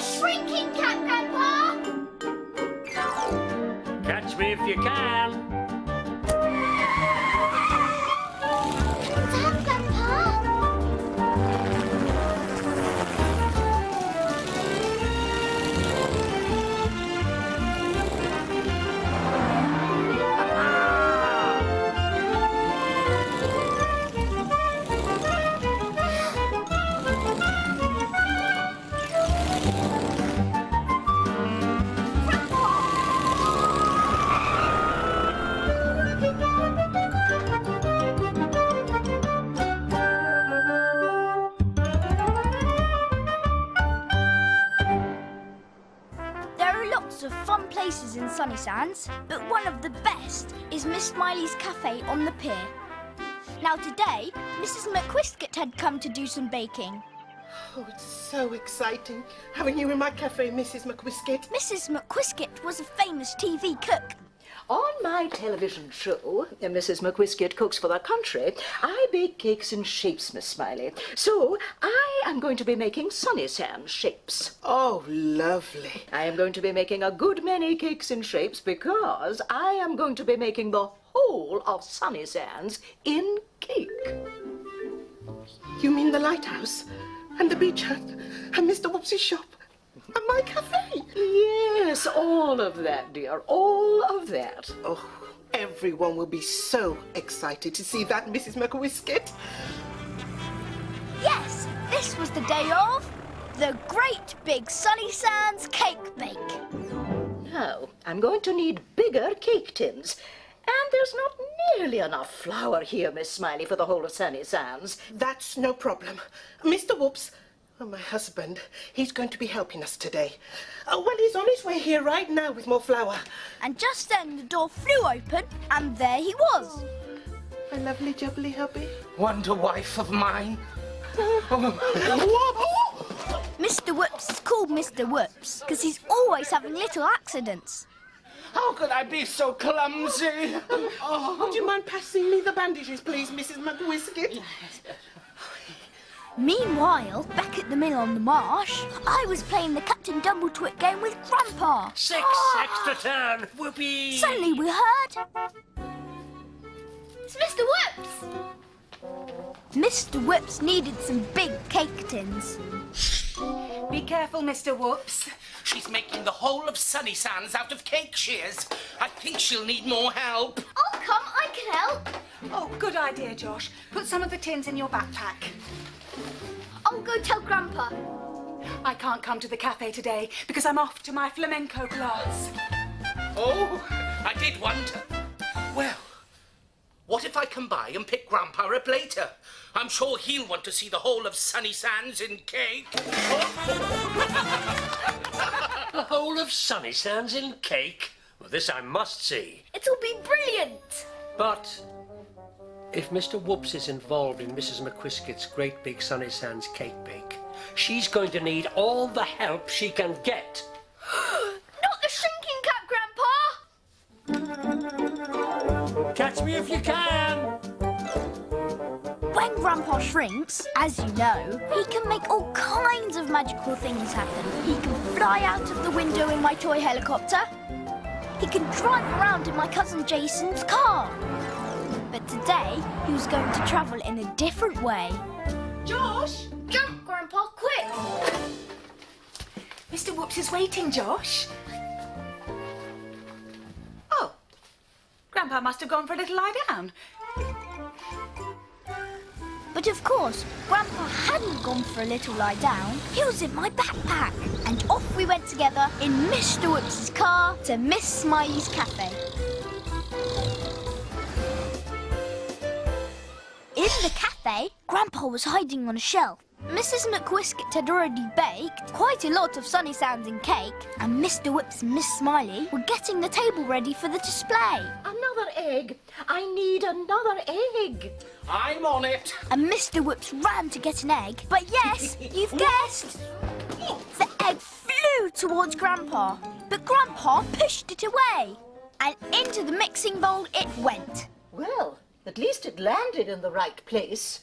shrinking cat, Grandpa! Catch me if you can. Dad, Grandpa! Of fun places in Sunnysands, but one of the best is Miss Smiley's Cafe on the pier. Now today, Mrs. McQuisket had come to do some baking. Oh, it's so exciting having you in my cafe, Mrs. McQuisket. Mrs. McQuisket was a famous TV cook. On my television show, Mrs. McQuisket Cooks for the Country, I bake cakes in shapes, Miss Smiley. So I am going to be making Sunnysands shapes. Oh, lovely. I am going to be making a good many cakes in shapes because I am going to be making the whole of Sunnysands in cake. You mean the lighthouse and the beach hut and Mr. Whoops's shop and my cafe? Yes, all of that, dear, all of that. Oh, everyone will be so excited to see that, Mrs. McQuisket. Yes, this was the day of the Great Big Sunnysands Cake Bake. Now, I'm going to need bigger cake tins. And there's not nearly enough flour here, Miss Smiley, for the whole of Sunnysands. That's no problem. Mr. Whoops, my husband, he's going to be helping us today. Well, he's on his way here right now with more flour. And just then the door flew open, and there he was. My lovely jubbly hubby. Wonder wife of mine. Mr. Whoops is called Mr. Whoops because he's always having little accidents. How could I be so clumsy? Would you mind passing me the bandages, please, Mrs. McWhiskit? Meanwhile, back at the mill on the marsh, I was playing the Captain Dumbletwit game with Grandpa. 6 extra turn. Whoopee! Suddenly we heard... It's Mr. Whoops! Mr. Whoops needed some big cake tins. Be careful, Mr. Whoops. She's making the whole of Sunnysands out of cake shears. I think she'll need more help. I'll come, I can help. Oh, good idea, Josh. Put some of the tins in your backpack. I'll go tell Grandpa. I can't come to the cafe today because I'm off to my flamenco class. Oh, I did wonder. Well, what if I come by and pick Grandpa up later? I'm sure he'll want to see the whole of Sunnysands in cake. The whole of Sunnysands in cake? Well, this I must see. It'll be brilliant. But if Mr. Whoops is involved in Mrs. McQuisket's Great Big Sunnysands Cake Bake, she's going to need all the help she can get. Not the shrinking cat, Grandpa! Catch me if you can! When Grandpa shrinks, as you know, he can make all kinds of magical things happen. He can fly out of the window in my toy helicopter. He can drive around in my cousin Jason's car. But today, he was going to travel in a different way. Josh! Jump, Grandpa, quick! Mr. Whoops is waiting, Josh. Oh, Grandpa must have gone for a little lie down. But of course, Grandpa hadn't gone for a little lie down. He was in my backpack. And off we went together in Mr. Whoops's car to Miss Smiley's cafe. In the cafe, Grandpa was hiding on a shelf. Mrs. McWhiskit had already baked quite a lot of Sunnysands in cake, and Mr. Whoops and Miss Smiley were getting the table ready for the display. Another egg. I need another egg. I'm on it. And Mr. Whoops ran to get an egg, but yes, you've guessed. The egg flew towards Grandpa, but Grandpa pushed it away, and into the mixing bowl it went. Well, at least it landed in the right place.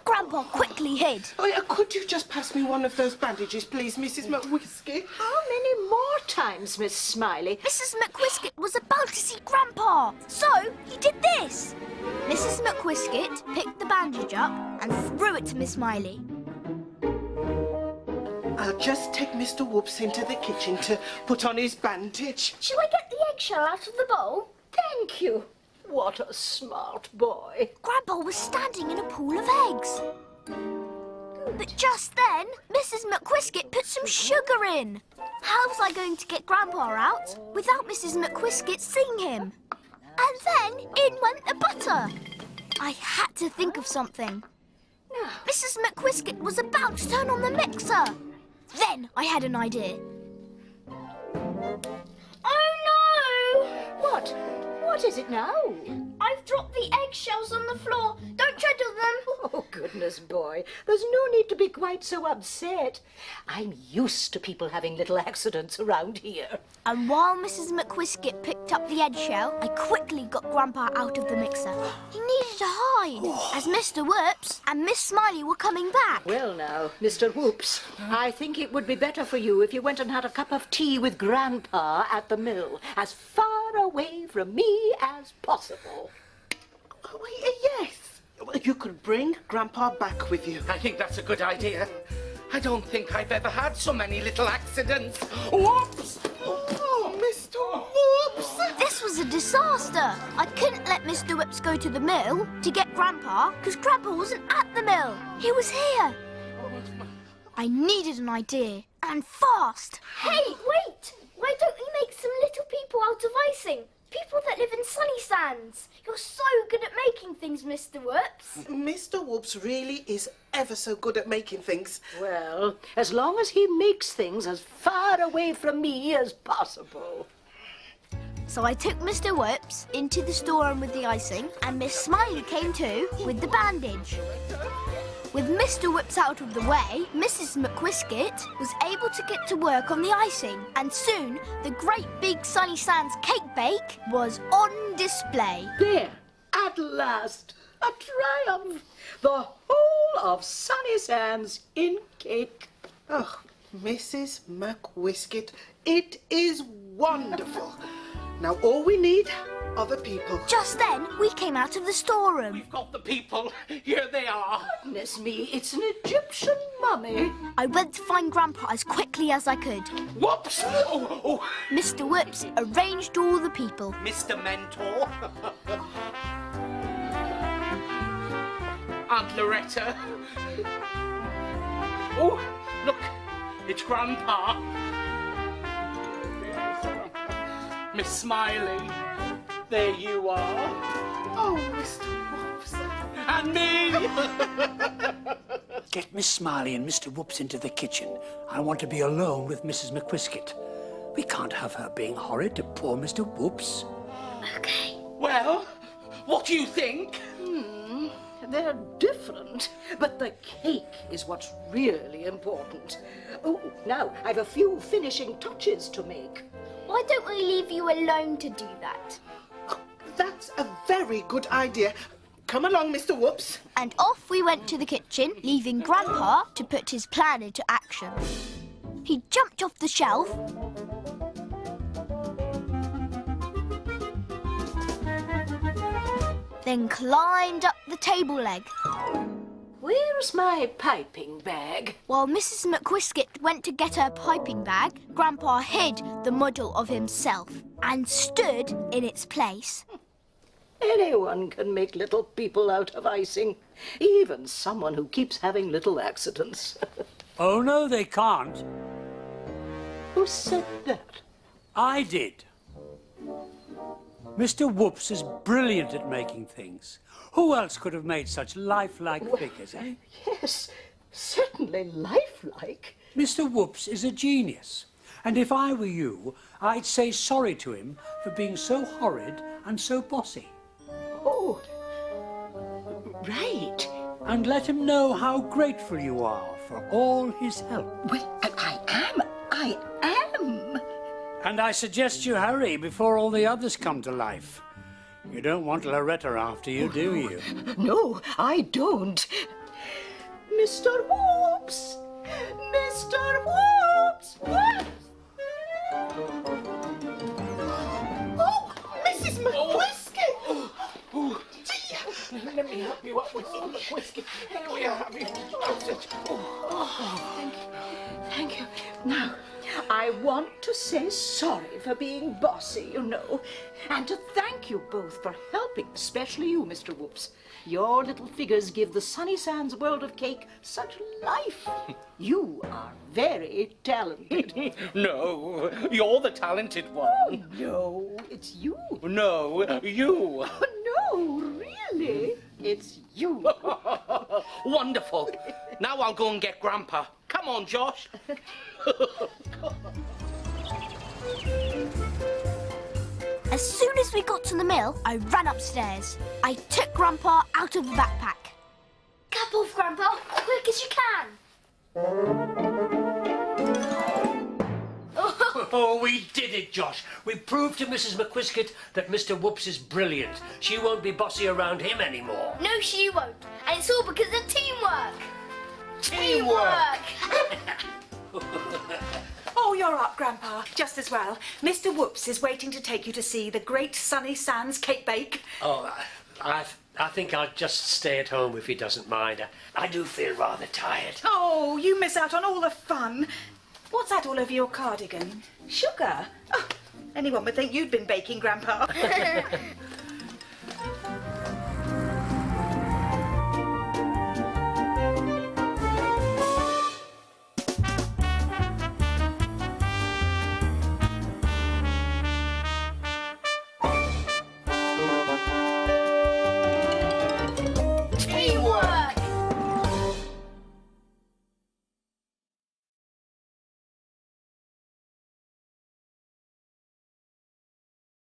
Grandpa quickly hid. Oh, yeah, could you just pass me one of those bandages, please, Mrs. McWhiskey? How many more times, Miss Smiley? Mrs. McWhiskit was about to see Grandpa, so he did this. Mrs. McWhiskit picked the bandage up and threw it to Miss Smiley. I'll just take Mr. Whoops into the kitchen to put on his bandage. Shall I get the eggshell out of the bowl? Thank you. What a smart boy. Grandpa was standing in a pool of eggs. But just then, Mrs. McWhiskit put some sugar in. How was I going to get Grandpa out without Mrs. McWhiskit seeing him? And then in went the butter. I had to think of something. Mrs. McWhiskit was about to turn on the mixer. Then I had an idea. Oh no! What? What is it now? I've dropped the eggshells on the floor. Don't tread on them. Oh, goodness, boy. There's no need to be quite so upset. I'm used to people having little accidents around here. And while Mrs. McWhiskit picked up the eggshell, I quickly got Grandpa out of the mixer. He needed to hide, as Mr. Whoops and Miss Smiley were coming back. Well, now, Mr. Whoops, I think it would be better for you if you went and had a cup of tea with Grandpa at the mill, as far away from me as possible. Oh, yes. Well, you could bring Grandpa back with you. I think that's a good idea. I don't think I've ever had so many little accidents. Whoops! Oh, Mr. Whoops! This was a disaster. I couldn't let Mr. Whoops go to the mill to get Grandpa because Grandpa wasn't at the mill. He was here. I needed an idea, and fast. Hey, wait! Why don't we make some little people out of icing? People that live in Sunnysands. You're so good at making things, Mr. Whoops. Mr. Whoops really is ever so good at making things. Well, as long as he makes things as far away from me as possible. So I took Mr. Whoops into the storeroom with the icing, and Miss Smiley came too with the bandage. With Mr. Whoops out of the way, Mrs. McWhiskit was able to get to work on the icing, and soon the great big Sunnysands cake bake was on display. There, at last, a triumph. The whole of Sunnysands in cake. Oh, Mrs. McWhiskit, it is wonderful. Now all we need are the people. Just then, we came out of the storeroom. We've got the people. Here they are. Goodness me, it's an Egyptian mummy. I went to find Grandpa as quickly as I could. Whoops! Oh, Mr. Whoops arranged all the people. Mr. Mentor. Aunt Loretta. Oh, look, it's Grandpa. Miss Smiley. There you are. Oh, Mr. Whoops. And me. Get Miss Smiley and Mr. Whoops into the kitchen. I want to be alone with Mrs. McWhiskit. We can't have her being horrid to poor Mr. Whoops. Okay. Well, what do you think? They're different, but the cake is what's really important. Oh, now I've a few finishing touches to make. Why don't we leave you alone to do that? That's a very good idea. Come along, Mr. Whoops. And off we went to the kitchen, leaving Grandpa to put his plan into action. He jumped off the shelf, then climbed up the table leg. Where's my piping bag? While Mrs. McWhiskit went to get her piping bag, Grandpa hid the model of himself and stood in its place. Anyone can make little people out of icing, even someone who keeps having little accidents. Oh, no, they can't. Who said that? I did. Mr. Whoops is brilliant at making things. Who else could have made such lifelike figures, eh? Yes, certainly lifelike. Mr. Whoops is a genius. And if I were you, I'd say sorry to him for being so horrid and so bossy. Oh, right. And let him know how grateful you are for all his help. Well, I am. And I suggest you hurry before all the others come to life. You don't want Loretta after you, do you? No, I don't. Mr. Whoops! Mr. Whoops! Oh, Mrs. McQuisket! Oh, let me help you up with some whiskey. Here we are. Thank you. Now, I want to say sorry for being bossy, you know, and to thank you both for helping, especially you, Mr. Whoops. Your little figures give the Sunnysands world of cake such life. You are very talented. No, you're the talented one. No, it's you. No, you. No, really, it's you. Wonderful. Now I'll go and get Grandpa. Come on, Josh. As soon as we got to the mill, I ran upstairs. I took Grandpa out of the backpack. Cap off, Grandpa, quick as you can. Oh, we did it, Josh. We proved to Mrs. McQuisket that Mr. Whoops is brilliant. She won't be bossy around him anymore. No, she won't. And it's all because of teamwork. Teamwork! Oh, you're up, Grandpa. Just as well. Mr. Whoops is waiting to take you to see the great Sunnysands cake bake. Oh, I think I'll just stay at home if he doesn't mind. I do feel rather tired. Oh, you miss out on all the fun. What's that all over your cardigan? Sugar? Oh, anyone would think you'd been baking, Grandpa.